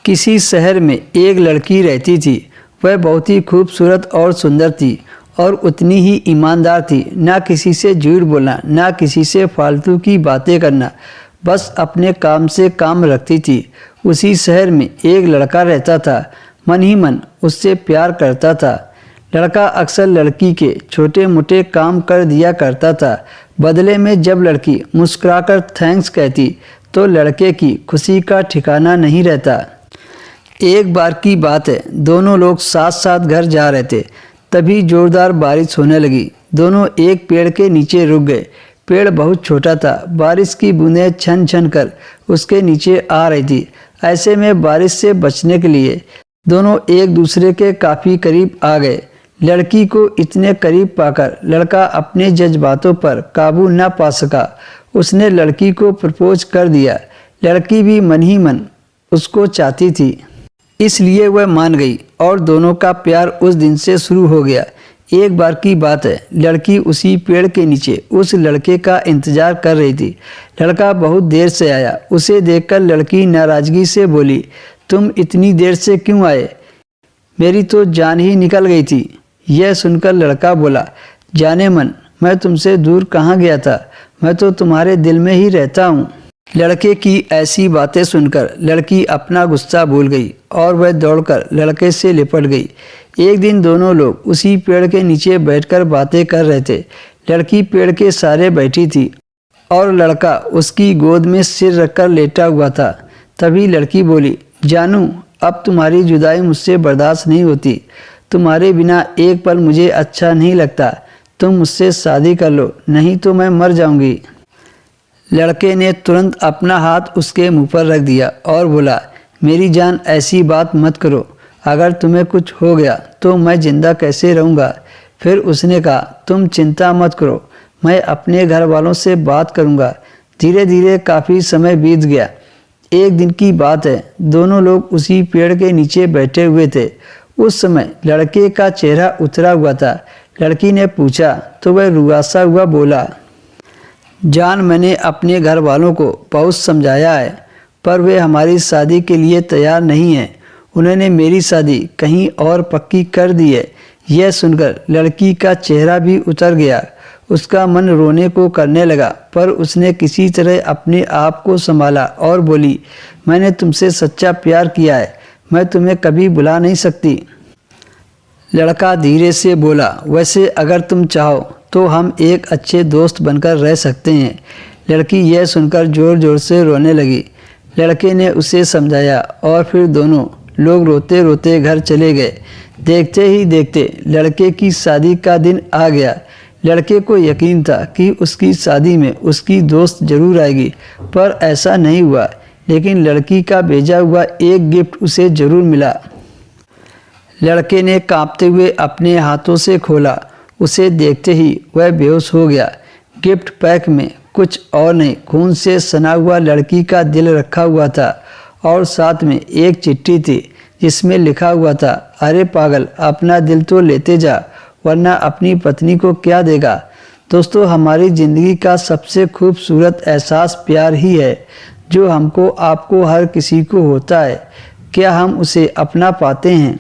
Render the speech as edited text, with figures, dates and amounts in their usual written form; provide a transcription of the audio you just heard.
किसी शहर में एक लड़की रहती थी। वह बहुत ही खूबसूरत और सुंदर थी और उतनी ही ईमानदार थी। ना किसी से झूठ बोलना, ना किसी से फालतू की बातें करना, बस अपने काम से काम रखती थी। उसी शहर में एक लड़का रहता था, मन ही मन उससे प्यार करता था। लड़का अक्सर लड़की के छोटे मोटे काम कर दिया करता था। बदले में जब लड़की मुस्कुराकर थैंक्स कहती तो लड़के की खुशी का ठिकाना नहीं रहता। एक बार की बात है, दोनों लोग साथ साथ घर जा रहे थे, तभी जोरदार बारिश होने लगी। दोनों एक पेड़ के नीचे रुक गए। पेड़ बहुत छोटा था, बारिश की बूंदें छन छन कर उसके नीचे आ रही थी। ऐसे में बारिश से बचने के लिए दोनों एक दूसरे के काफ़ी करीब आ गए। लड़की को इतने करीब पाकर लड़का अपने जज्बातों पर काबू न पा सका। उसने लड़की को प्रपोज कर दिया। लड़की भी मन ही मन उसको चाहती थी, इसलिए वह मान गई और दोनों का प्यार उस दिन से शुरू हो गया। एक बार की बात है, लड़की उसी पेड़ के नीचे उस लड़के का इंतजार कर रही थी। लड़का बहुत देर से आया। उसे देखकर लड़की नाराज़गी से बोली, तुम इतनी देर से क्यों आए? मेरी तो जान ही निकल गई थी। यह सुनकर लड़का बोला, जाने मन, मैं तुमसे दूर कहाँ गया था, मैं तो तुम्हारे दिल में ही रहता हूँ। लड़के की ऐसी बातें सुनकर लड़की अपना गुस्सा भूल गई और वह दौड़कर लड़के से लिपट गई। एक दिन दोनों लोग उसी पेड़ के नीचे बैठकर बातें कर रहे थे। लड़की पेड़ के सहारे बैठी थी और लड़का उसकी गोद में सिर रखकर लेटा हुआ था। तभी लड़की बोली, जानू, अब तुम्हारी जुदाई मुझसे बर्दाश्त नहीं होती। तुम्हारे बिना एक पल मुझे अच्छा नहीं लगता। तुम मुझसे शादी कर लो, नहीं तो मैं मर जाऊंगी। लड़के ने तुरंत अपना हाथ उसके मुंह पर रख दिया और बोला, मेरी जान, ऐसी बात मत करो। अगर तुम्हें कुछ हो गया तो मैं जिंदा कैसे रहूँगा? फिर उसने कहा, तुम चिंता मत करो, मैं अपने घर वालों से बात करूँगा। धीरे धीरे काफ़ी समय बीत गया। एक दिन की बात है, दोनों लोग उसी पेड़ के नीचे बैठे हुए थे। उस समय लड़के का चेहरा उतरा हुआ था। लड़की ने पूछा तो वह रुआसा हुआ बोला, जान, मैंने अपने घर वालों को बहुत समझाया है, पर वे हमारी शादी के लिए तैयार नहीं हैं। उन्होंने मेरी शादी कहीं और पक्की कर दी है। यह सुनकर लड़की का चेहरा भी उतर गया। उसका मन रोने को करने लगा, पर उसने किसी तरह अपने आप को संभाला और बोली, मैंने तुमसे सच्चा प्यार किया है, मैं तुम्हें कभी भुला नहीं सकती। लड़का धीरे से बोला, वैसे अगर तुम चाहो तो हम एक अच्छे दोस्त बनकर रह सकते हैं। लड़की यह सुनकर ज़ोर ज़ोर से रोने लगी। लड़के ने उसे समझाया और फिर दोनों लोग रोते रोते घर चले गए। देखते ही देखते लड़के की शादी का दिन आ गया। लड़के को यकीन था कि उसकी शादी में उसकी दोस्त जरूर आएगी, पर ऐसा नहीं हुआ। लेकिन लड़की का भेजा हुआ एक गिफ्ट उसे जरूर मिला। लड़के ने कांपते हुए अपने हाथों से खोला। उसे देखते ही वह बेहोश हो गया। गिफ्ट पैक में कुछ और नहीं, खून से सना हुआ लड़की का दिल रखा हुआ था और साथ में एक चिट्ठी थी जिसमें लिखा हुआ था, अरे पागल, अपना दिल तो लेते जा, वरना अपनी पत्नी को क्या देगा। दोस्तों, हमारी ज़िंदगी का सबसे खूबसूरत एहसास प्यार ही है, जो हमको, आपको, हर किसी को होता है। क्या हम उसे अपना पाते हैं?